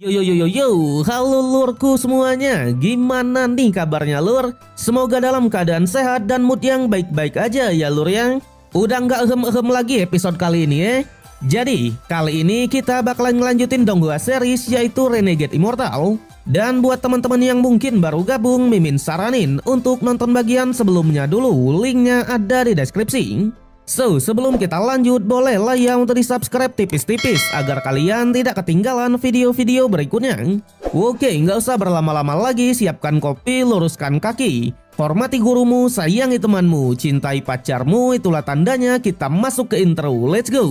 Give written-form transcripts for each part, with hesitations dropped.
Yo yo yo yo yo, halo lurku semuanya, gimana nih kabarnya lur? Semoga dalam keadaan sehat dan mood yang baik-baik aja ya lur yang. Udah nggak ehem-ehem lagi episode kali ini ya. Jadi kali ini kita bakalan ngelanjutin Donghua series yaitu Renegade Immortal. Dan buat teman-teman yang mungkin baru gabung, Mimin saranin untuk nonton bagian sebelumnya dulu, linknya ada di deskripsi. So, sebelum kita lanjut, bolehlah ya untuk di subscribe tipis-tipis agar kalian tidak ketinggalan video-video berikutnya. Oke, nggak usah berlama-lama lagi, siapkan kopi, luruskan kaki. Hormati gurumu, sayangi temanmu, cintai pacarmu, itulah tandanya kita masuk ke intro. Let's go!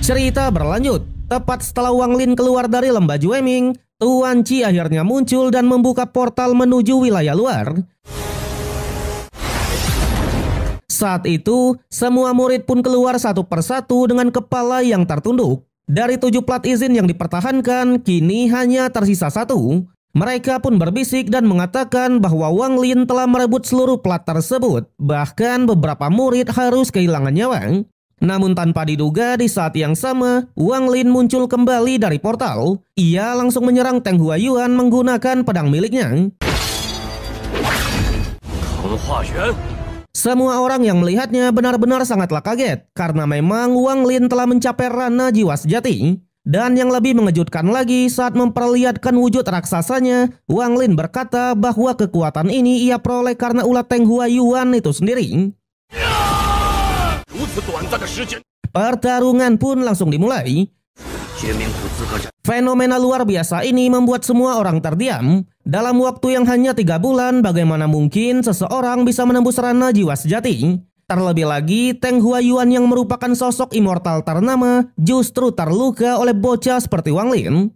Cerita berlanjut. Tepat setelah Wang Lin keluar dari lembah Jueming, Tuan Qi akhirnya muncul dan membuka portal menuju wilayah luar. Saat itu, semua murid pun keluar satu persatu dengan kepala yang tertunduk. Dari 7 plat izin yang dipertahankan, kini hanya tersisa 1. Mereka pun berbisik dan mengatakan bahwa Wang Lin telah merebut seluruh plat tersebut. Bahkan beberapa murid harus kehilangan nyawa. Namun tanpa diduga di saat yang sama, Wang Lin muncul kembali dari portal. Ia langsung menyerang Teng Huayuan menggunakan pedang miliknya. Semua orang yang melihatnya benar-benar sangatlah kaget, karena memang Wang Lin telah mencapai ranah jiwa sejati. Dan yang lebih mengejutkan lagi, saat memperlihatkan wujud raksasanya, Wang Lin berkata bahwa kekuatan ini ia peroleh karena ulat Teng Huayuan itu sendiri. Pertarungan pun langsung dimulai. Fenomena luar biasa ini membuat semua orang terdiam. Dalam waktu yang hanya 3 bulan, bagaimana mungkin seseorang bisa menembus ranah jiwa sejati? Terlebih lagi, Teng Huayuan yang merupakan sosok immortal ternama justru terluka oleh bocah seperti Wang Lin.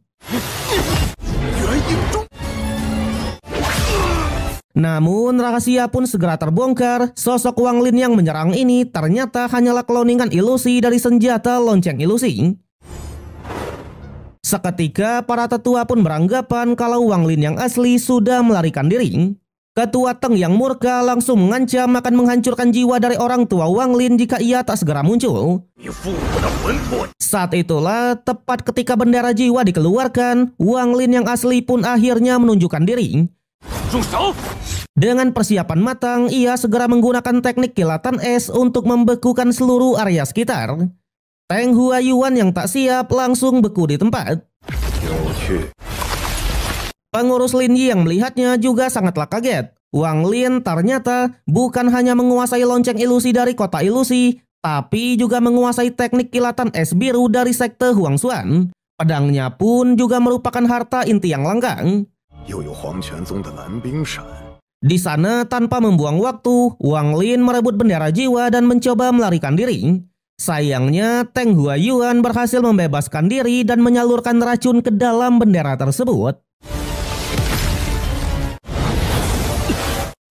Namun rahasia pun segera terbongkar. Sosok Wang Lin yang menyerang ini ternyata hanyalah kloningan ilusi dari senjata lonceng ilusi. Seketika para tetua pun beranggapan kalau Wang Lin yang asli sudah melarikan diri. Ketua Teng yang murka langsung mengancam akan menghancurkan jiwa dari orang tua Wang Lin jika ia tak segera muncul. Saat itulah, tepat ketika bendera jiwa dikeluarkan, Wang Lin yang asli pun akhirnya menunjukkan diri. Dengan persiapan matang, ia segera menggunakan teknik kilatan es untuk membekukan seluruh area sekitar. Teng Huayuan yang tak siap langsung beku di tempat. Pengurus Lin Yi yang melihatnya juga sangatlah kaget. Wang Lin ternyata bukan hanya menguasai lonceng ilusi dari kota ilusi, tapi juga menguasai teknik kilatan es biru dari sekte Huangshuan. Pedangnya pun juga merupakan harta inti yang langka. Di sana tanpa membuang waktu, Wang Lin merebut bendera jiwa dan mencoba melarikan diri. Sayangnya Teng Huayuan berhasil membebaskan diri dan menyalurkan racun ke dalam bendera tersebut.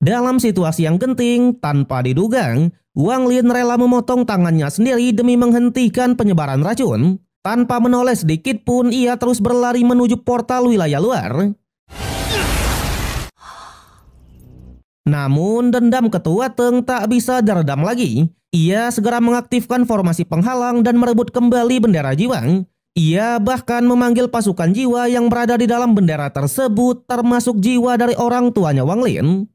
Dalam situasi yang genting, tanpa diduga, Wang Lin rela memotong tangannya sendiri demi menghentikan penyebaran racun. Tanpa menoleh sedikit pun, ia terus berlari menuju portal wilayah luar. Namun dendam ketua Teng tak bisa diredam lagi. Ia segera mengaktifkan formasi penghalang dan merebut kembali bendera jiwa. Ia bahkan memanggil pasukan jiwa yang berada di dalam bendera tersebut, termasuk jiwa dari orang tuanya Wang Lin.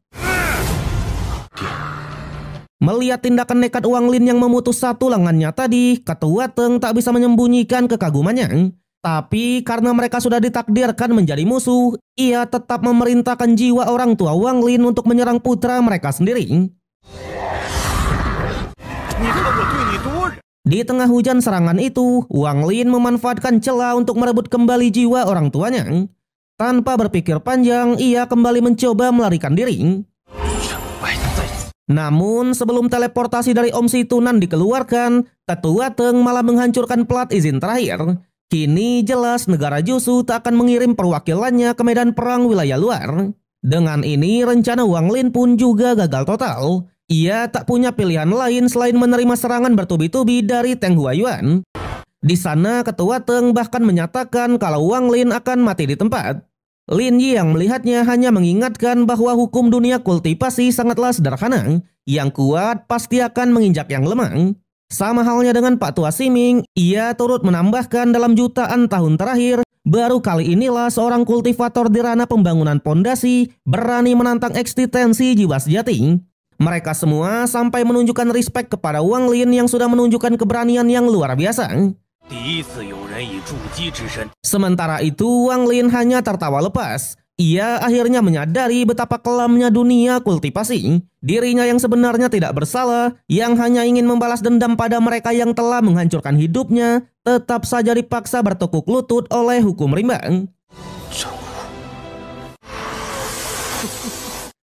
Melihat tindakan nekat Wang Lin yang memutus satu lengannya tadi, ketua Teng tak bisa menyembunyikan kekagumannya. Tapi karena mereka sudah ditakdirkan menjadi musuh, ia tetap memerintahkan jiwa orang tua Wang Lin untuk menyerang putra mereka sendiri. Di tengah hujan serangan itu, Wang Lin memanfaatkan celah untuk merebut kembali jiwa orang tuanya. Tanpa berpikir panjang, ia kembali mencoba melarikan diri. Namun sebelum teleportasi dari Om Situnan dikeluarkan, ketua Teng malah menghancurkan plat izin terakhir. Kini jelas negara Jusu tak akan mengirim perwakilannya ke medan perang wilayah luar. Dengan ini rencana Wang Lin pun juga gagal total. Ia tak punya pilihan lain selain menerima serangan bertubi-tubi dari Teng Huayuan. Di sana ketua Teng bahkan menyatakan kalau Wang Lin akan mati di tempat. Lin Yi yang melihatnya hanya mengingatkan bahwa hukum dunia kultivasi sangatlah sederhana. Yang kuat pasti akan menginjak yang lemah. Sama halnya dengan Pak Tua Siming, ia turut menambahkan dalam jutaan tahun terakhir, baru kali inilah seorang kultivator di ranah pembangunan pondasi berani menantang eksistensi jiwa sejati. Mereka semua sampai menunjukkan respek kepada Wang Lin yang sudah menunjukkan keberanian yang luar biasa. Sementara itu, Wang Lin hanya tertawa lepas. Ia akhirnya menyadari betapa kelamnya dunia kultivasi. Dirinya yang sebenarnya tidak bersalah, yang hanya ingin membalas dendam pada mereka yang telah menghancurkan hidupnya, tetap saja dipaksa bertekuk lutut oleh hukum rimba.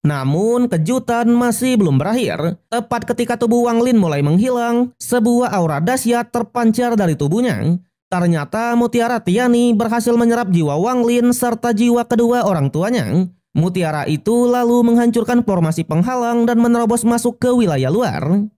Namun kejutan masih belum berakhir. Tepat ketika tubuh Wang Lin mulai menghilang, sebuah aura dahsyat terpancar dari tubuhnya. Ternyata Mutiara Tiani berhasil menyerap jiwa Wang Lin serta jiwa kedua orang tuanya. Mutiara itu lalu menghancurkan formasi penghalang dan menerobos masuk ke wilayah luar.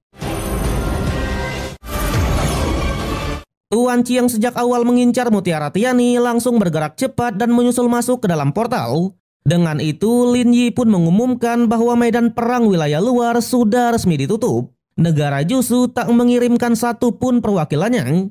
Tuan Qi yang sejak awal mengincar Mutiara Tiani langsung bergerak cepat dan menyusul masuk ke dalam portal. Dengan itu, Lin Yi pun mengumumkan bahwa medan perang wilayah luar sudah resmi ditutup. Negara Jusu tak mengirimkan satupun perwakilannya.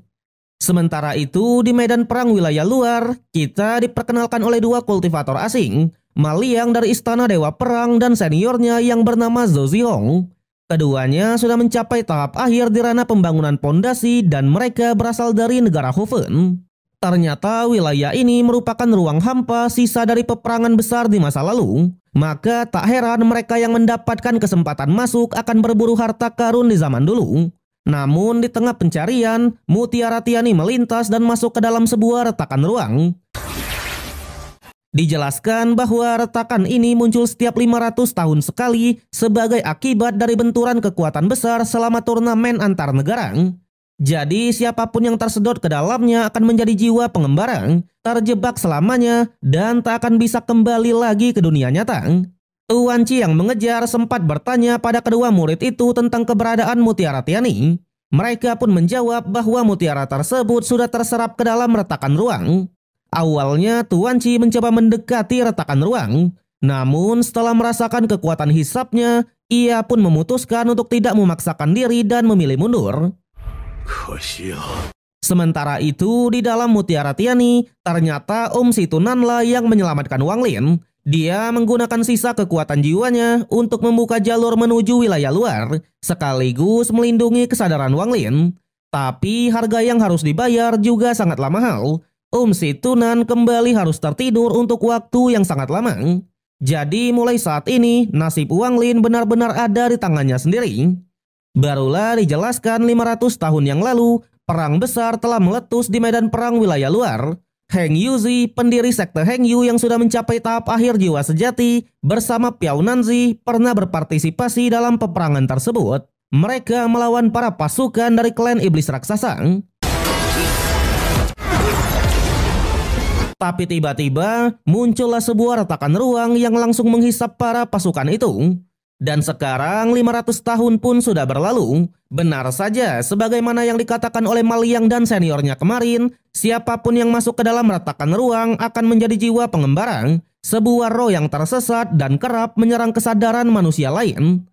Sementara itu, di medan perang wilayah luar, kita diperkenalkan oleh dua kultivator asing, Maliang dari Istana Dewa Perang dan seniornya yang bernama Zhou Zihong. Keduanya sudah mencapai tahap akhir di ranah pembangunan pondasi dan mereka berasal dari negara Hoven. Ternyata wilayah ini merupakan ruang hampa sisa dari peperangan besar di masa lalu. Maka tak heran mereka yang mendapatkan kesempatan masuk akan berburu harta karun di zaman dulu. Namun di tengah pencarian, Mutiara Tiani melintas dan masuk ke dalam sebuah retakan ruang. Dijelaskan bahwa retakan ini muncul setiap 500 tahun sekali sebagai akibat dari benturan kekuatan besar selama turnamen antar negara. Jadi siapapun yang tersedot ke dalamnya akan menjadi jiwa pengembara, terjebak selamanya dan tak akan bisa kembali lagi ke dunia nyata. Tuan Qi yang mengejar sempat bertanya pada kedua murid itu tentang keberadaan Mutiara Tiani. Mereka pun menjawab bahwa mutiara tersebut sudah terserap ke dalam retakan ruang. Awalnya Tuan Qi mencoba mendekati retakan ruang. Namun setelah merasakan kekuatan hisapnya, ia pun memutuskan untuk tidak memaksakan diri dan memilih mundur. Sementara itu di dalam Mutiara Tiani, ternyata Om Situnanlah yang menyelamatkan Wang Lin. Dia menggunakan sisa kekuatan jiwanya untuk membuka jalur menuju wilayah luar, sekaligus melindungi kesadaran Wang Lin. Tapi harga yang harus dibayar juga sangatlah mahal. Om Situnan kembali harus tertidur untuk waktu yang sangat lama. Jadi mulai saat ini nasib Wang Lin benar-benar ada di tangannya sendiri. Barulah dijelaskan 500 tahun yang lalu, perang besar telah meletus di medan perang wilayah luar. Heng Yuzi, pendiri sekte Heng Yu yang sudah mencapai tahap akhir jiwa sejati, bersama Piao Nanzi pernah berpartisipasi dalam peperangan tersebut. Mereka melawan para pasukan dari klan iblis raksasa. Tapi tiba-tiba muncullah sebuah retakan ruang yang langsung menghisap para pasukan itu. Dan sekarang 500 tahun pun sudah berlalu. Benar saja, sebagaimana yang dikatakan oleh Maliang dan seniornya kemarin, siapapun yang masuk ke dalam retakan ruang akan menjadi jiwa pengembara, sebuah roh yang tersesat dan kerap menyerang kesadaran manusia lain.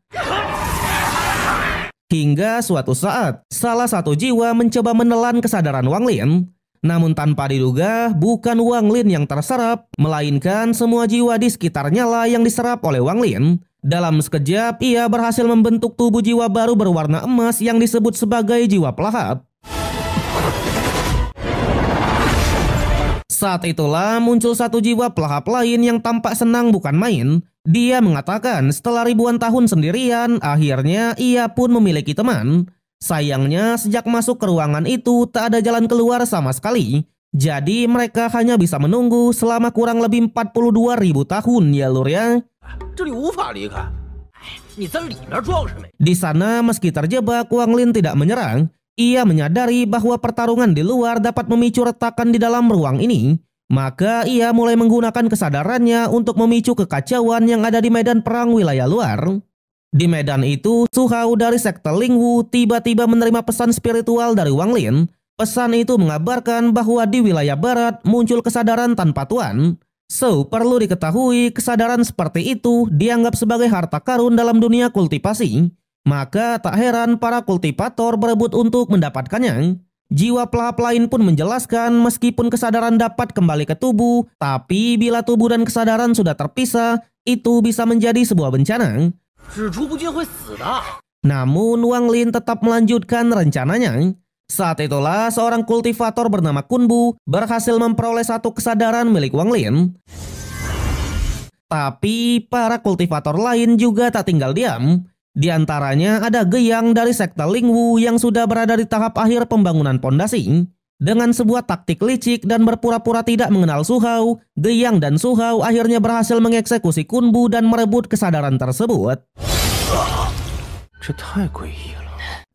Hingga suatu saat, salah satu jiwa mencoba menelan kesadaran Wang Lin. Namun tanpa diduga, bukan Wang Lin yang terserap, melainkan semua jiwa di sekitarnya lah yang diserap oleh Wang Lin. Dalam sekejap, ia berhasil membentuk tubuh jiwa baru berwarna emas yang disebut sebagai jiwa pelahap. Saat itulah muncul satu jiwa pelahap lain yang tampak senang bukan main. Dia mengatakan setelah ribuan tahun sendirian, akhirnya ia pun memiliki teman. Sayangnya sejak masuk ke ruangan itu tak ada jalan keluar sama sekali. Jadi mereka hanya bisa menunggu selama kurang lebih 42.000 tahun ya lur ya. Di sana meski terjebak, Wang Lin tidak menyerang. Ia menyadari bahwa pertarungan di luar dapat memicu retakan di dalam ruang ini. Maka ia mulai menggunakan kesadarannya untuk memicu kekacauan yang ada di medan perang wilayah luar. Di medan itu, Su Hao dari sekte Lingwu tiba-tiba menerima pesan spiritual dari Wang Lin. Pesan itu mengabarkan bahwa di wilayah barat muncul kesadaran tanpa tuan. So, perlu diketahui kesadaran seperti itu dianggap sebagai harta karun dalam dunia kultivasi. Maka tak heran para kultivator berebut untuk mendapatkannya. Jiwa pelahap lain pun menjelaskan meskipun kesadaran dapat kembali ke tubuh, tapi bila tubuh dan kesadaran sudah terpisah, itu bisa menjadi sebuah bencana. Namun Wang Lin tetap melanjutkan rencananya. Saat itulah seorang kultivator bernama Kunbu berhasil memperoleh satu kesadaran milik Wang Lin. Tapi para kultivator lain juga tak tinggal diam. Di antaranya ada Geyang dari sekte Lingwu yang sudah berada di tahap akhir pembangunan pondasi. Dengan sebuah taktik licik dan berpura-pura tidak mengenal Su Hao, Geyang dan Su Hao akhirnya berhasil mengeksekusi Kunbu dan merebut kesadaran tersebut.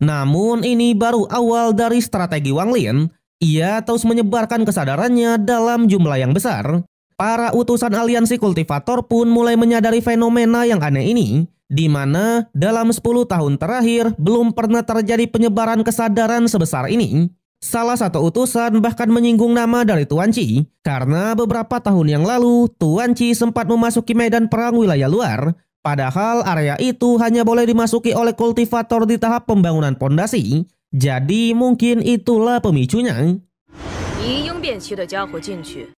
Namun ini baru awal dari strategi Wang Lin. Ia terus menyebarkan kesadarannya dalam jumlah yang besar. Para utusan aliansi kultivator pun mulai menyadari fenomena yang aneh ini, di mana dalam 10 tahun terakhir belum pernah terjadi penyebaran kesadaran sebesar ini. Salah satu utusan bahkan menyinggung nama dari Tuan Qi, karena beberapa tahun yang lalu Tuan Qi sempat memasuki medan perang wilayah luar. Padahal area itu hanya boleh dimasuki oleh kultivator di tahap pembangunan pondasi. Jadi mungkin itulah pemicunya.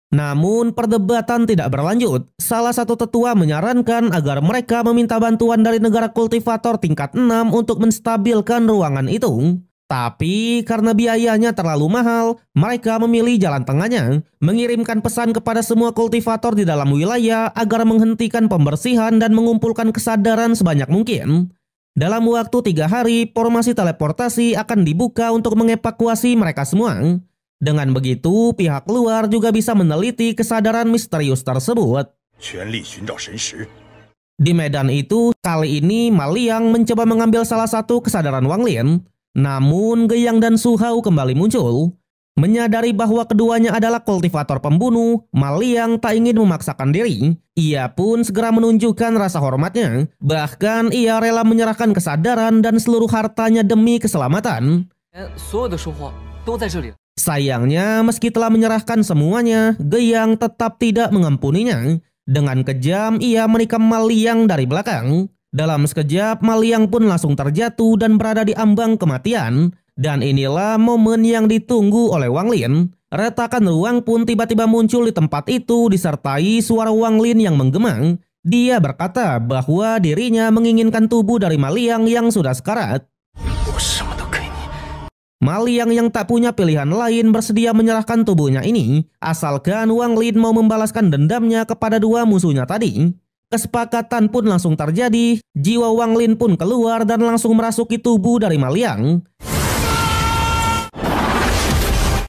Namun perdebatan tidak berlanjut. Salah satu tetua menyarankan agar mereka meminta bantuan dari negara kultivator tingkat 6 untuk menstabilkan ruangan itu. Tapi karena biayanya terlalu mahal, mereka memilih jalan tengahnya, mengirimkan pesan kepada semua kultivator di dalam wilayah agar menghentikan pembersihan dan mengumpulkan kesadaran sebanyak mungkin. Dalam waktu 3 hari, formasi teleportasi akan dibuka untuk mengevakuasi mereka semua. Dengan begitu, pihak luar juga bisa meneliti kesadaran misterius tersebut. Di medan itu, kali ini Ma Liang mencoba mengambil salah satu kesadaran Wang Lin. Namun Geyang dan Su Hao kembali muncul. Menyadari bahwa keduanya adalah kultivator pembunuh, Ma Liang tak ingin memaksakan diri. Ia pun segera menunjukkan rasa hormatnya. Bahkan ia rela menyerahkan kesadaran dan seluruh hartanya demi keselamatan. Sayangnya meski telah menyerahkan semuanya, Geyang tetap tidak mengampuninya. Dengan kejam ia menikam Ma Liang dari belakang. Dalam sekejap, Ma Liang pun langsung terjatuh dan berada di ambang kematian. Dan inilah momen yang ditunggu oleh Wang Lin. Retakan ruang pun tiba-tiba muncul di tempat itu disertai suara Wang Lin yang menggema. Dia berkata bahwa dirinya menginginkan tubuh dari Ma Liang yang sudah sekarat. Ma Liang yang tak punya pilihan lain bersedia menyerahkan tubuhnya ini, asalkan Wang Lin mau membalaskan dendamnya kepada dua musuhnya tadi. Kesepakatan pun langsung terjadi, jiwa Wang Lin pun keluar dan langsung merasuki tubuh dari Ma Liang.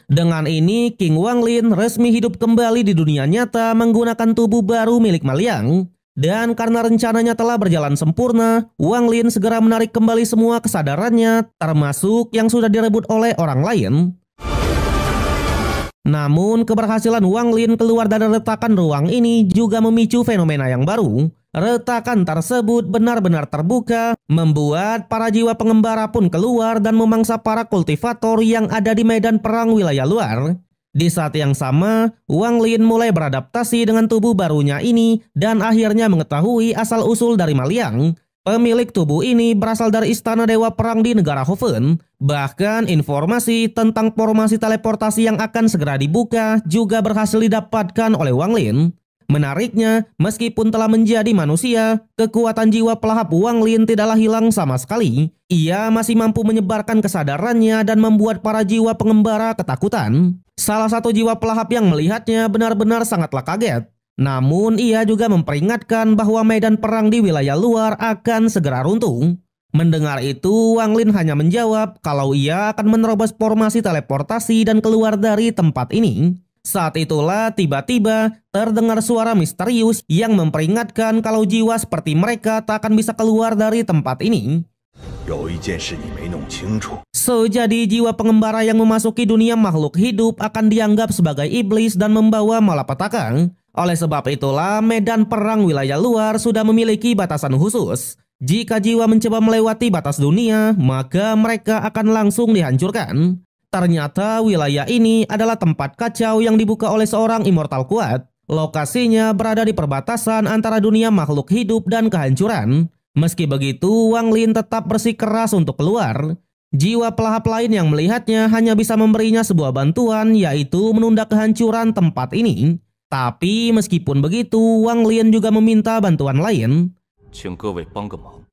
Dengan ini, King Wang Lin resmi hidup kembali di dunia nyata menggunakan tubuh baru milik Ma Liang. Dan karena rencananya telah berjalan sempurna, Wang Lin segera menarik kembali semua kesadarannya, termasuk yang sudah direbut oleh orang lain. Namun keberhasilan Wang Lin keluar dari retakan ruang ini juga memicu fenomena yang baru. Retakan tersebut benar-benar terbuka, membuat para jiwa pengembara pun keluar dan memangsa para kultivator yang ada di medan perang wilayah luar. Di saat yang sama, Wang Lin mulai beradaptasi dengan tubuh barunya ini dan akhirnya mengetahui asal-usul dari Ma Liang. Pemilik tubuh ini berasal dari istana dewa perang di negara Hofen. Bahkan informasi tentang formasi teleportasi yang akan segera dibuka juga berhasil didapatkan oleh Wang Lin. Menariknya, meskipun telah menjadi manusia, kekuatan jiwa pelahap Wang Lin tidaklah hilang sama sekali. Ia masih mampu menyebarkan kesadarannya dan membuat para jiwa pengembara ketakutan. Salah satu jiwa pelahap yang melihatnya benar-benar sangatlah kaget. Namun ia juga memperingatkan bahwa medan perang di wilayah luar akan segera runtuh. Mendengar itu, Wang Lin hanya menjawab kalau ia akan menerobos formasi teleportasi dan keluar dari tempat ini. Saat itulah tiba-tiba terdengar suara misterius yang memperingatkan kalau jiwa seperti mereka tak akan bisa keluar dari tempat ini. So, jadi jiwa pengembara yang memasuki dunia makhluk hidup akan dianggap sebagai iblis dan membawa malapetaka. Oleh sebab itulah medan perang wilayah luar sudah memiliki batasan khusus. Jika jiwa mencoba melewati batas dunia, maka mereka akan langsung dihancurkan. Ternyata wilayah ini adalah tempat kacau yang dibuka oleh seorang immortal kuat. Lokasinya berada di perbatasan antara dunia makhluk hidup dan kehancuran. Meski begitu, Wang Lin tetap bersikeras untuk keluar. Jiwa pelahap lain yang melihatnya hanya bisa memberinya sebuah bantuan, yaitu menunda kehancuran tempat ini. Tapi meskipun begitu, Wang Lin juga meminta bantuan lain.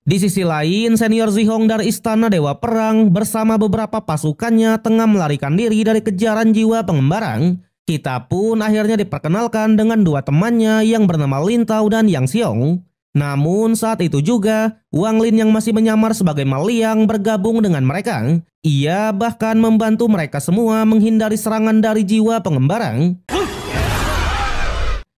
Di sisi lain, senior Zihong dari Istana Dewa Perang bersama beberapa pasukannya tengah melarikan diri dari kejaran jiwa pengembara. Kita pun akhirnya diperkenalkan dengan dua temannya yang bernama Lin Tao dan Yang Xiong. Namun saat itu juga, Wang Lin yang masih menyamar sebagai Ma Liang bergabung dengan mereka. Ia bahkan membantu mereka semua menghindari serangan dari jiwa pengembara.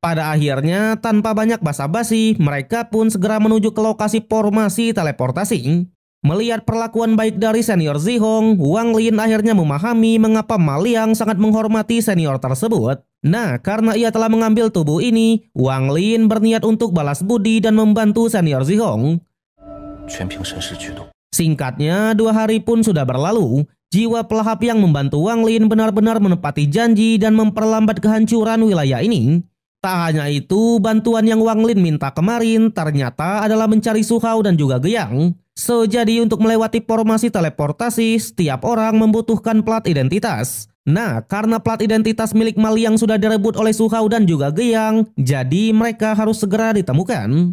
Pada akhirnya, tanpa banyak basa-basi, mereka pun segera menuju ke lokasi formasi teleportasi. Melihat perlakuan baik dari senior Zihong, Wang Lin akhirnya memahami mengapa Ma Liang sangat menghormati senior tersebut. Nah, karena ia telah mengambil tubuh ini, Wang Lin berniat untuk balas budi dan membantu senior Zihong. Singkatnya, 2 hari pun sudah berlalu. Jiwa pelahap yang membantu Wang Lin benar-benar menepati janji dan memperlambat kehancuran wilayah ini. Tak hanya itu, bantuan yang Wang Lin minta kemarin ternyata adalah mencari Su Hao dan juga Geyang. Jadi untuk melewati formasi teleportasi, setiap orang membutuhkan plat identitas. Nah, karena plat identitas milik Ma Liang sudah direbut oleh Su Hao dan juga Geyang, jadi mereka harus segera ditemukan.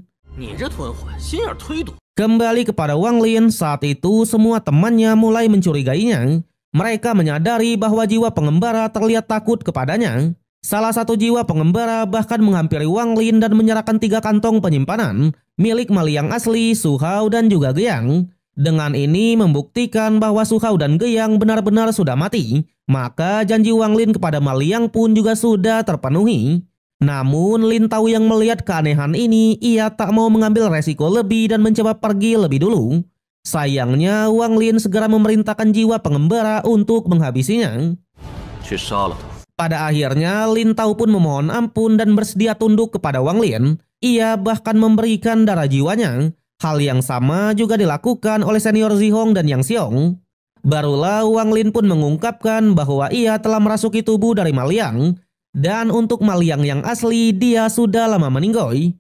Kembali kepada Wang Lin, saat itu semua temannya mulai mencurigainya. Mereka menyadari bahwa jiwa pengembara terlihat takut kepadanya. Salah satu jiwa pengembara bahkan menghampiri Wang Lin dan menyerahkan 3 kantong penyimpanan milik Ma Liang asli, Su Hao dan juga Geyang. Dengan ini membuktikan bahwa Su Hao dan Geyang benar-benar sudah mati. Maka janji Wang Lin kepada Ma Liang pun juga sudah terpenuhi. Namun Lin Tao yang melihat keanehan ini, ia tak mau mengambil resiko lebih dan mencoba pergi lebih dulu. Sayangnya Wang Lin segera memerintahkan jiwa pengembara untuk menghabisinya. Pada akhirnya, Lin Tao pun memohon ampun dan bersedia tunduk kepada Wang Lin. Ia bahkan memberikan darah jiwanya. Hal yang sama juga dilakukan oleh senior Zihong dan Yang Xiong. Barulah Wang Lin pun mengungkapkan bahwa ia telah merasuki tubuh dari Ma Liang. Dan untuk Ma Liang yang asli, dia sudah lama meninggoy.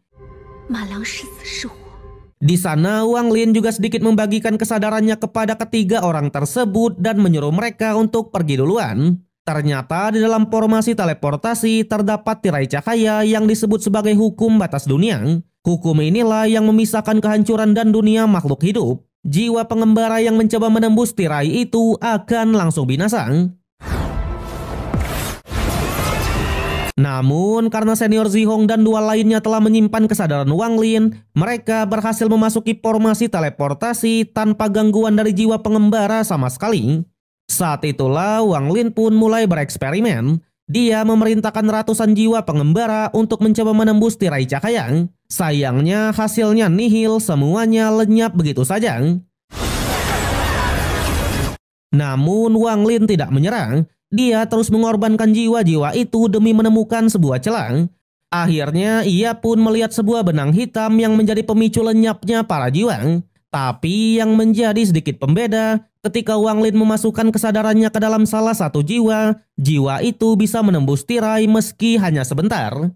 Di sana, Wang Lin juga sedikit membagikan kesadarannya kepada ketiga orang tersebut dan menyuruh mereka untuk pergi duluan. Ternyata di dalam formasi teleportasi terdapat tirai cahaya yang disebut sebagai hukum batas dunia. Hukum inilah yang memisahkan kehancuran dan dunia makhluk hidup. Jiwa pengembara yang mencoba menembus tirai itu akan langsung binasa. Namun karena senior Zihong dan 2 lainnya telah menyimpan kesadaran Wang Lin, mereka berhasil memasuki formasi teleportasi tanpa gangguan dari jiwa pengembara sama sekali. Saat itulah Wang Lin pun mulai bereksperimen. Dia memerintahkan ratusan jiwa pengembara untuk mencoba menembus tirai cahaya. Sayangnya hasilnya nihil, semuanya lenyap begitu saja. Namun Wang Lin tidak menyerah. Dia terus mengorbankan jiwa-jiwa itu demi menemukan sebuah celah. Akhirnya ia pun melihat sebuah benang hitam yang menjadi pemicu lenyapnya para jiwa. Tapi yang menjadi sedikit pembeda, ketika Wang Lin memasukkan kesadarannya ke dalam salah satu jiwa, jiwa itu bisa menembus tirai meski hanya sebentar.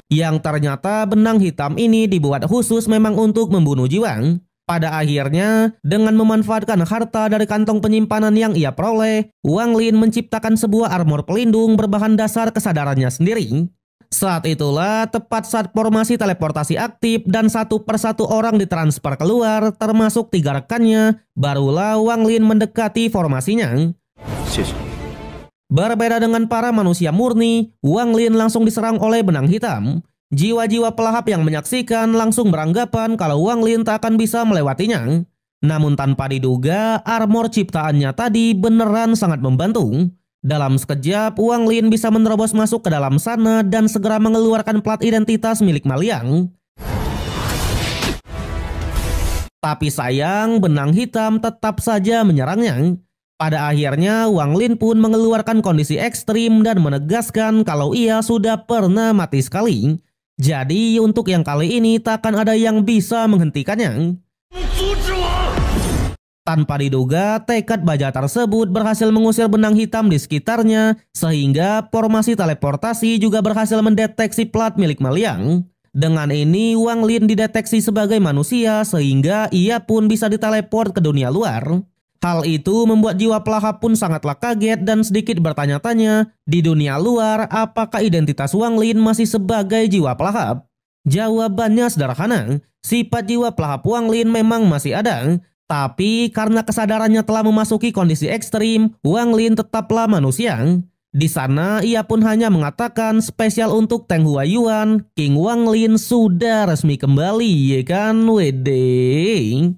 Yang ternyata benang hitam ini dibuat khusus memang untuk membunuh jiwa. Pada akhirnya, dengan memanfaatkan harta dari kantong penyimpanan yang ia peroleh, Wang Lin menciptakan sebuah armor pelindung berbahan dasar kesadarannya sendiri. Saat itulah tepat saat formasi teleportasi aktif dan 1 persatu orang ditransfer keluar, termasuk 3 rekannya, barulah Wang Lin mendekati formasinya. Berbeda dengan para manusia murni, Wang Lin langsung diserang oleh benang hitam. Jiwa-jiwa pelahap yang menyaksikan langsung beranggapan kalau Wang Lin tak akan bisa melewatinya. Namun tanpa diduga, armor ciptaannya tadi beneran sangat membantu. Dalam sekejap, Wang Lin bisa menerobos masuk ke dalam sana dan segera mengeluarkan plat identitas milik Ma Liang. Tapi sayang, benang hitam tetap saja menyerangnya. Pada akhirnya, Wang Lin pun mengeluarkan kondisi ekstrim dan menegaskan kalau ia sudah pernah mati sekali. Jadi untuk yang kali ini takkan ada yang bisa menghentikannya. Tanpa diduga, tekad baja tersebut berhasil mengusir benang hitam di sekitarnya, sehingga formasi teleportasi juga berhasil mendeteksi plat milik Maliang. Dengan ini, Wang Lin dideteksi sebagai manusia, sehingga ia pun bisa diteleport ke dunia luar. Hal itu membuat jiwa pelahap pun sangatlah kaget dan sedikit bertanya-tanya, di dunia luar apakah identitas Wang Lin masih sebagai jiwa pelahap? Jawabannya sederhana, sifat jiwa pelahap Wang Lin memang masih ada. Tapi karena kesadarannya telah memasuki kondisi ekstrim, Wang Lin tetaplah manusia. Di sana ia pun hanya mengatakan spesial untuk Teng Huayuan, King Wang Lin sudah resmi kembali, ya kan? Wedeng.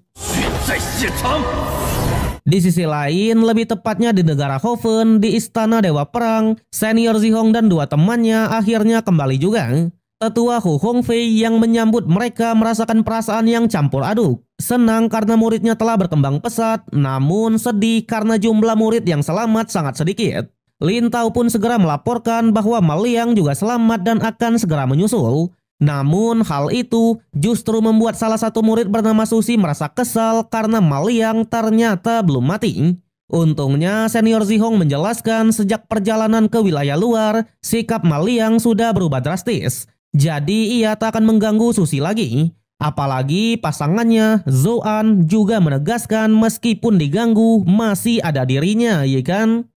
Di sisi lain, lebih tepatnya di negara Hoven, di Istana Dewa Perang, senior Zihong dan dua temannya akhirnya kembali juga. Tetua Hu Hongfei yang menyambut mereka merasakan perasaan yang campur aduk. Senang karena muridnya telah berkembang pesat, namun sedih karena jumlah murid yang selamat sangat sedikit. Lin Tao pun segera melaporkan bahwa Maliang juga selamat dan akan segera menyusul. Namun hal itu justru membuat salah satu murid bernama Susi merasa kesal karena Maliang ternyata belum mati. Untungnya senior Zihong menjelaskan sejak perjalanan ke wilayah luar, sikap Maliang sudah berubah drastis. Jadi ia tak akan mengganggu Susi lagi. Apalagi pasangannya Zoan juga menegaskan meskipun diganggu masih ada dirinya, ya kan?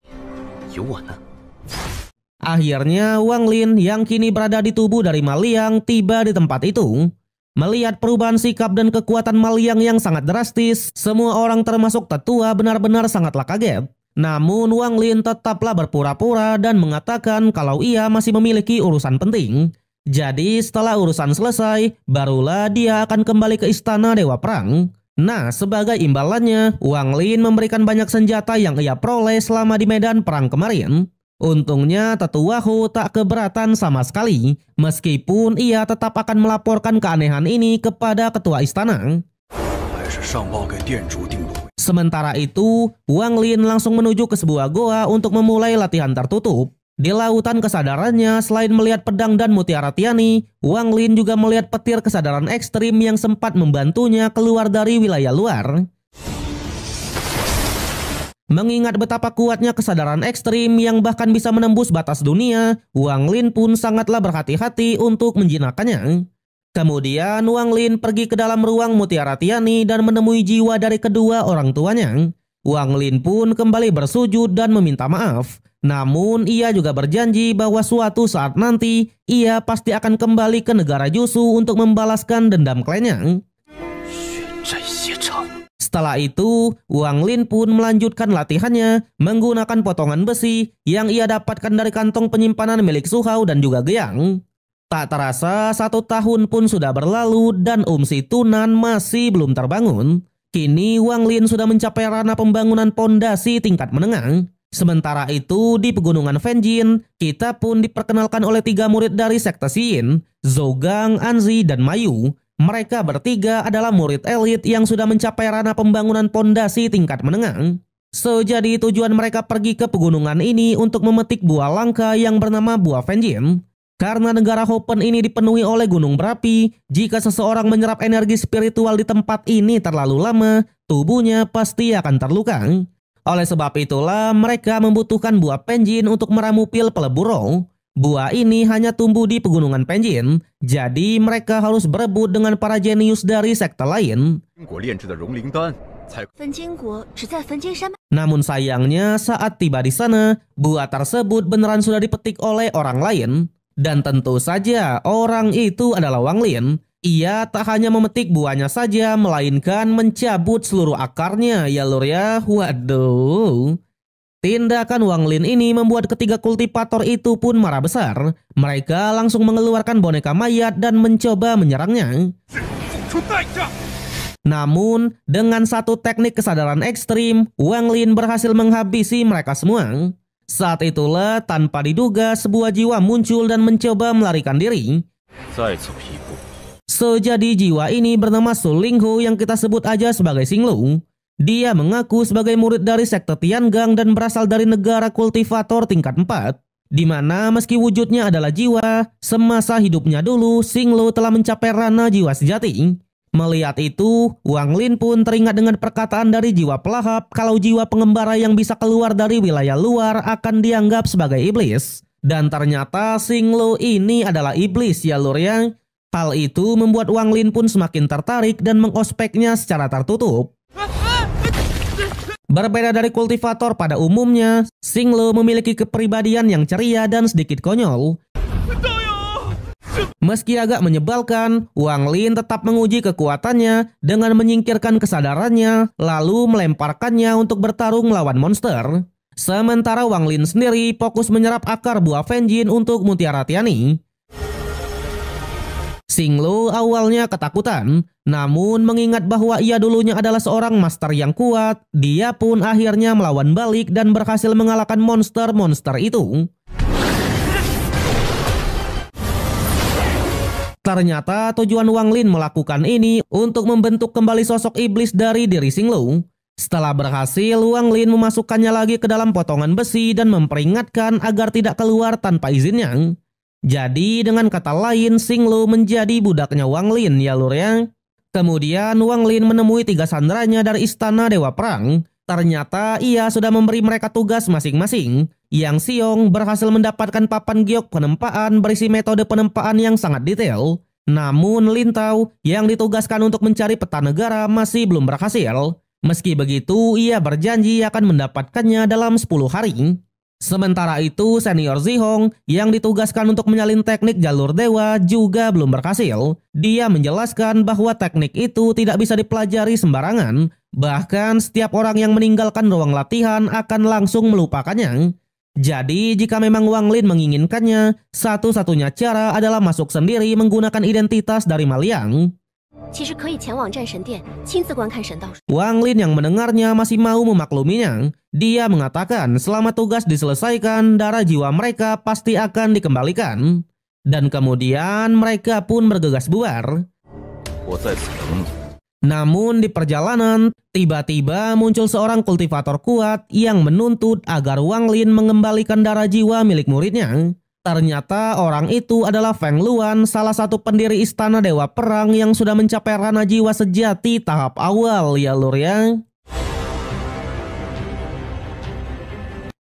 Akhirnya Wang Lin yang kini berada di tubuh dari Maliang tiba di tempat itu. Melihat perubahan sikap dan kekuatan Maliang yang sangat drastis, semua orang termasuk tetua benar-benar sangatlah kaget. Namun Wang Lin tetaplah berpura-pura dan mengatakan kalau ia masih memiliki urusan penting. Jadi setelah urusan selesai, barulah dia akan kembali ke Istana Dewa Perang. Nah, sebagai imbalannya, Wang Lin memberikan banyak senjata yang ia peroleh selama di medan perang kemarin. Untungnya tetua Hu tak keberatan sama sekali, meskipun ia tetap akan melaporkan keanehan ini kepada ketua istana. Sementara itu, Wang Lin langsung menuju ke sebuah goa untuk memulai latihan tertutup. Di lautan kesadarannya, selain melihat pedang dan mutiara Tiani, Wang Lin juga melihat petir kesadaran ekstrim yang sempat membantunya keluar dari wilayah luar. Mengingat betapa kuatnya kesadaran ekstrim yang bahkan bisa menembus batas dunia, Wang Lin pun sangatlah berhati-hati untuk menjinakkannya. Kemudian Wang Lin pergi ke dalam ruang mutiara Tiani dan menemui jiwa dari kedua orang tuanya. Wang Lin pun kembali bersujud dan meminta maaf. Namun ia juga berjanji bahwa suatu saat nanti ia pasti akan kembali ke negara Jusu untuk membalaskan dendam kliennya. Setelah itu, Wang Lin pun melanjutkan latihannya menggunakan potongan besi yang ia dapatkan dari kantong penyimpanan milik Su Hao dan juga Geang. Tak terasa 1 tahun pun sudah berlalu dan Si Tunan masih belum terbangun. Kini Wang Lin sudah mencapai ranah pembangunan pondasi tingkat menengah. Sementara itu di pegunungan Fenjin, kita pun diperkenalkan oleh 3 murid dari sekte Xin, Zougang, Anzi, dan Mayu. Mereka bertiga adalah murid elit yang sudah mencapai ranah pembangunan pondasi tingkat menengah. Jadi tujuan mereka pergi ke pegunungan ini untuk memetik buah langka yang bernama buah Fenjin. Karena negara Hopen ini dipenuhi oleh gunung berapi, jika seseorang menyerap energi spiritual di tempat ini terlalu lama, tubuhnya pasti akan terluka. Oleh sebab itulah mereka membutuhkan buah Penjin untuk meramu pil pelebur roh. Buah ini hanya tumbuh di pegunungan Penjin, jadi mereka harus berebut dengan para jenius dari sekte lain. Namun sayangnya saat tiba di sana, buah tersebut beneran sudah dipetik oleh orang lain. Dan tentu saja orang itu adalah Wang Lin. Ia tak hanya memetik buahnya saja, melainkan mencabut seluruh akarnya, ya lur ya. Waduh. Tindakan Wang Lin ini membuat ketiga kultivator itu pun marah besar. Mereka langsung mengeluarkan boneka mayat dan mencoba menyerangnya. Namun, dengan satu teknik kesadaran ekstrim, Wang Lin berhasil menghabisi mereka semua. Saat itulah, tanpa diduga, sebuah jiwa muncul dan mencoba melarikan diri. Jadi jiwa ini bernama Su Linghu yang kita sebut aja sebagai Xinglu. Dia mengaku sebagai murid dari sekte Tiangang dan berasal dari negara kultivator tingkat 4. Di mana meski wujudnya adalah jiwa, semasa hidupnya dulu Xinglu telah mencapai ranah jiwa sejati. Melihat itu, Wang Lin pun teringat dengan perkataan dari jiwa pelahap kalau jiwa pengembara yang bisa keluar dari wilayah luar akan dianggap sebagai iblis. Dan ternyata Xing Lu ini adalah iblis ya lur ya. Hal itu membuat Wang Lin pun semakin tertarik dan mengospeknya secara tertutup. Berbeda dari kultivator pada umumnya, Xing Lu memiliki kepribadian yang ceria dan sedikit konyol. Meski agak menyebalkan, Wang Lin tetap menguji kekuatannya dengan menyingkirkan kesadarannya, lalu melemparkannya untuk bertarung melawan monster. Sementara Wang Lin sendiri fokus menyerap akar buah Fenjin untuk Mutiara Tiani. Xing Lu awalnya ketakutan, namun mengingat bahwa ia dulunya adalah seorang master yang kuat, dia pun akhirnya melawan balik dan berhasil mengalahkan monster-monster itu. Ternyata tujuan Wang Lin melakukan ini untuk membentuk kembali sosok iblis dari diri Xing Lu. Setelah berhasil, Wang Lin memasukkannya lagi ke dalam potongan besi dan memperingatkan agar tidak keluar tanpa izinnya. Jadi dengan kata lain, Xing Lu menjadi budaknya Wang Lin ya lur ya. Kemudian Wang Lin menemui 3 sandranya dari Istana Dewa Perang. Ternyata ia sudah memberi mereka tugas masing-masing. Yang Xiong berhasil mendapatkan papan giok penempaan berisi metode penempaan yang sangat detail. Namun Lin Tao yang ditugaskan untuk mencari peta negara masih belum berhasil. Meski begitu, ia berjanji akan mendapatkannya dalam 10 hari. Sementara itu, senior Zihong yang ditugaskan untuk menyalin teknik jalur dewa juga belum berhasil. Dia menjelaskan bahwa teknik itu tidak bisa dipelajari sembarangan. Bahkan setiap orang yang meninggalkan ruang latihan akan langsung melupakannya. Jadi jika memang Wang Lin menginginkannya, satu-satunya cara adalah masuk sendiri menggunakan identitas dari Maliang. Wang Lin yang mendengarnya masih mau memakluminya. Dia mengatakan selama tugas diselesaikan, darah jiwa mereka pasti akan dikembalikan. Dan kemudian mereka pun bergegas bubar. Namun di perjalanan, tiba-tiba muncul seorang kultivator kuat yang menuntut agar Wang Lin mengembalikan darah jiwa milik muridnya. Ternyata orang itu adalah Feng Luan, salah satu pendiri Istana Dewa Perang yang sudah mencapai ranah jiwa sejati tahap awal ya lur ya.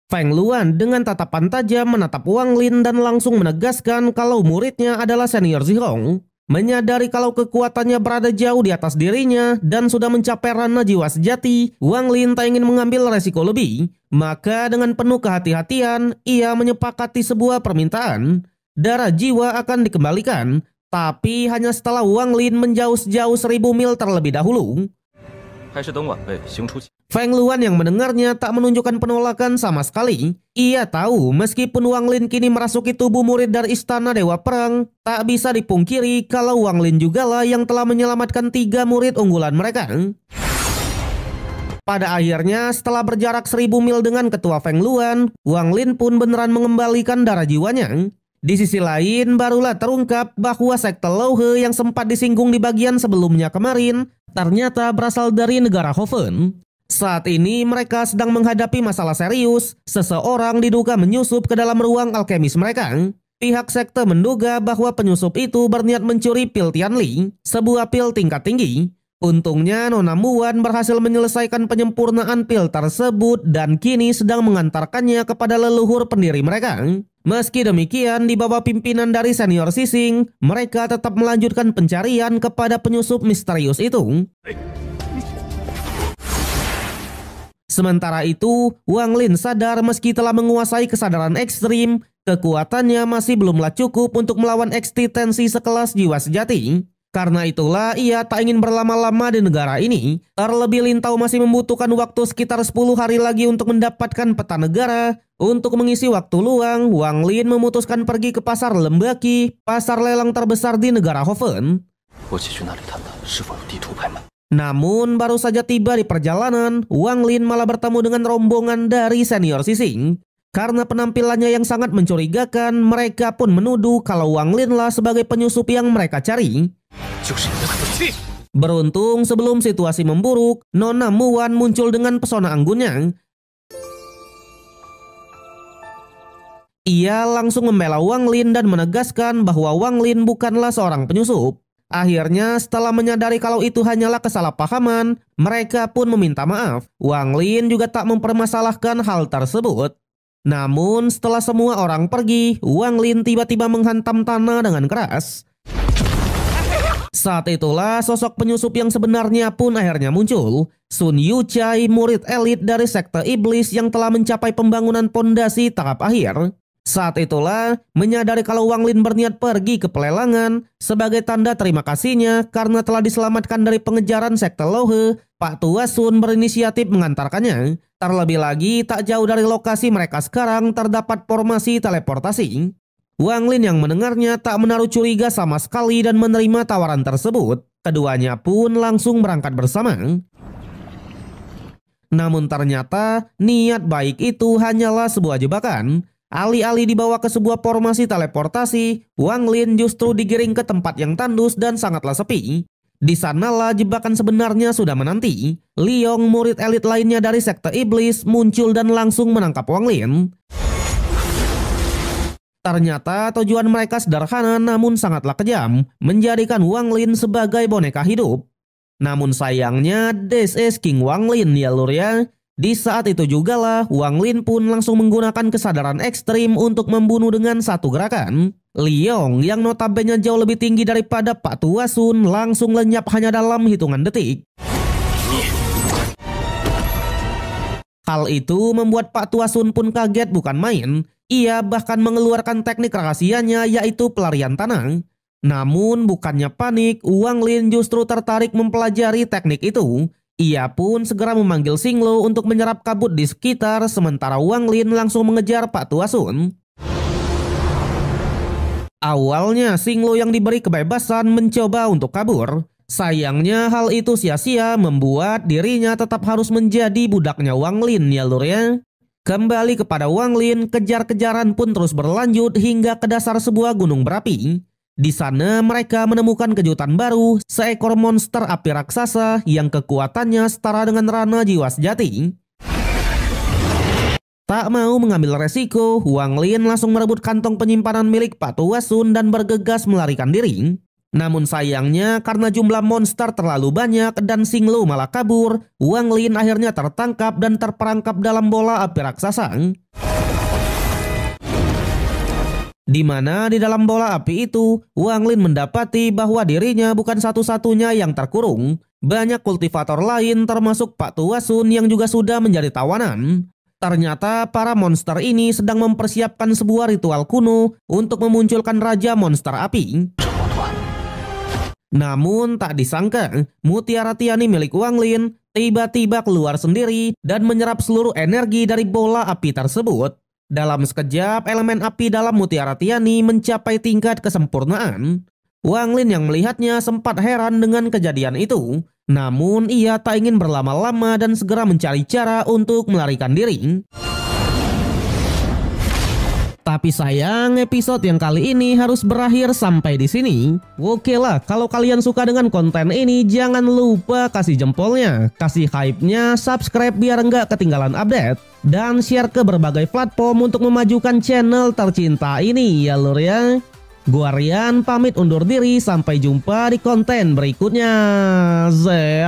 Feng Luan dengan tatapan tajam menatap Wang Lin dan langsung menegaskan kalau muridnya adalah senior Zihong. Menyadari kalau kekuatannya berada jauh di atas dirinya dan sudah mencapai ranah jiwa sejati, Wang Lin tak ingin mengambil resiko lebih. Maka dengan penuh kehati-hatian, ia menyepakati sebuah permintaan. Darah jiwa akan dikembalikan, tapi hanya setelah Wang Lin menjauh sejauh 1000 mil terlebih dahulu. Feng Luan yang mendengarnya tak menunjukkan penolakan sama sekali. Ia tahu meskipun Wang Lin kini merasuki tubuh murid dari Istana Dewa Perang, tak bisa dipungkiri kalau Wang Lin jugalah yang telah menyelamatkan 3 murid unggulan mereka. Pada akhirnya setelah berjarak 1000 mil dengan ketua Feng Luan, Wang Lin pun beneran mengembalikan darah jiwanya. Di sisi lain, barulah terungkap bahwa sekte Louhe yang sempat disinggung di bagian sebelumnya kemarin ternyata berasal dari negara Hoven. Saat ini mereka sedang menghadapi masalah serius. Seseorang diduga menyusup ke dalam ruang alkemis mereka. Pihak sekte menduga bahwa penyusup itu berniat mencuri pil Tianli, sebuah pil tingkat tinggi. Untungnya Nona Muan berhasil menyelesaikan penyempurnaan pil tersebut dan kini sedang mengantarkannya kepada leluhur pendiri mereka. Meski demikian, di bawah pimpinan dari senior Sising, mereka tetap melanjutkan pencarian kepada penyusup misterius itu. Sementara itu, Wang Lin sadar meski telah menguasai kesadaran ekstrim, kekuatannya masih belumlah cukup untuk melawan eksistensi sekelas jiwa sejati. Karena itulah ia tak ingin berlama-lama di negara ini. Terlebih Lin Tao masih membutuhkan waktu sekitar 10 hari lagi untuk mendapatkan peta negara. Untuk mengisi waktu luang, Wang Lin memutuskan pergi ke pasar Lembaki, pasar lelang terbesar di negara Hoven. Namun baru saja tiba di perjalanan, Wang Lin malah bertemu dengan rombongan dari senior Sising. Karena penampilannya yang sangat mencurigakan, mereka pun menuduh kalau Wang Lin lah sebagai penyusup yang mereka cari. Beruntung sebelum situasi memburuk, Nona Muan muncul dengan pesona anggunnya. Ia langsung membela Wang Lin dan menegaskan bahwa Wang Lin bukanlah seorang penyusup. Akhirnya setelah menyadari kalau itu hanyalah kesalahpahaman, mereka pun meminta maaf. Wang Lin juga tak mempermasalahkan hal tersebut. Namun setelah semua orang pergi, Wang Lin tiba-tiba menghantam tanah dengan keras. Saat itulah sosok penyusup yang sebenarnya pun akhirnya muncul. Sun Yuchai, murid elit dari sekte iblis yang telah mencapai pembangunan pondasi tahap akhir. Saat itulah menyadari kalau Wang Lin berniat pergi ke pelelangan sebagai tanda terima kasihnya karena telah diselamatkan dari pengejaran sekte Lohe, Pak Tua Sun berinisiatif mengantarkannya. Terlebih lagi tak jauh dari lokasi mereka sekarang terdapat formasi teleportasi. Wang Lin yang mendengarnya tak menaruh curiga sama sekali dan menerima tawaran tersebut. Keduanya pun langsung berangkat bersama. Namun ternyata niat baik itu hanyalah sebuah jebakan. Alih-alih dibawa ke sebuah formasi teleportasi, Wang Lin justru digiring ke tempat yang tandus dan sangatlah sepi. Di sanalah jebakan sebenarnya sudah menanti. Liong, murid elit lainnya dari sekte iblis, muncul dan langsung menangkap Wang Lin. Ternyata tujuan mereka sederhana namun sangatlah kejam, menjadikan Wang Lin sebagai boneka hidup. Namun sayangnya, this is King Wang Lin ya lur ya. Di saat itu jugalah Wang Lin pun langsung menggunakan kesadaran ekstrim untuk membunuh dengan satu gerakan. Liong yang notabene jauh lebih tinggi daripada Pak Tua Sun langsung lenyap hanya dalam hitungan detik. Hal itu membuat Pak Tua Sun pun kaget bukan main. Ia bahkan mengeluarkan teknik rahasianya yaitu pelarian tanah. Namun bukannya panik, Wang Lin justru tertarik mempelajari teknik itu. Ia pun segera memanggil Xinglo untuk menyerap kabut di sekitar, sementara Wang Lin langsung mengejar Pak Tua Sun. Awalnya Xinglo yang diberi kebebasan mencoba untuk kabur. Sayangnya hal itu sia-sia membuat dirinya tetap harus menjadi budaknya Wang Lin ya lur ya. Kembali kepada Wang Lin, kejar-kejaran pun terus berlanjut hingga ke dasar sebuah gunung berapi. Di sana mereka menemukan kejutan baru, seekor monster api raksasa yang kekuatannya setara dengan Rana jiwa sejati. Tak mau mengambil resiko, Wang Lin langsung merebut kantong penyimpanan milik Pak Tua Sun dan bergegas melarikan diri. Namun sayangnya karena jumlah monster terlalu banyak dan Xinglo malah kabur, Wang Lin akhirnya tertangkap dan terperangkap dalam bola api raksasa. Di mana di dalam bola api itu, Wang Lin mendapati bahwa dirinya bukan satu-satunya yang terkurung. Banyak kultivator lain termasuk Pak Tua Sun yang juga sudah menjadi tawanan. Ternyata para monster ini sedang mempersiapkan sebuah ritual kuno untuk memunculkan Raja Monster Api. Namun tak disangka, Mutiara Tiani milik Wang Lin tiba-tiba keluar sendiri dan menyerap seluruh energi dari bola api tersebut. Dalam sekejap, elemen api dalam Mutiara Tiani mencapai tingkat kesempurnaan. Wang Lin yang melihatnya sempat heran dengan kejadian itu. Namun ia tak ingin berlama-lama dan segera mencari cara untuk melarikan diri. Tapi sayang, episode yang kali ini harus berakhir sampai di sini. Oke lah, kalau kalian suka dengan konten ini, jangan lupa kasih jempolnya, kasih hype-nya, subscribe biar nggak ketinggalan update, dan share ke berbagai platform untuk memajukan channel tercinta ini ya lur ya. Gua Rian pamit undur diri, sampai jumpa di konten berikutnya. Zeh.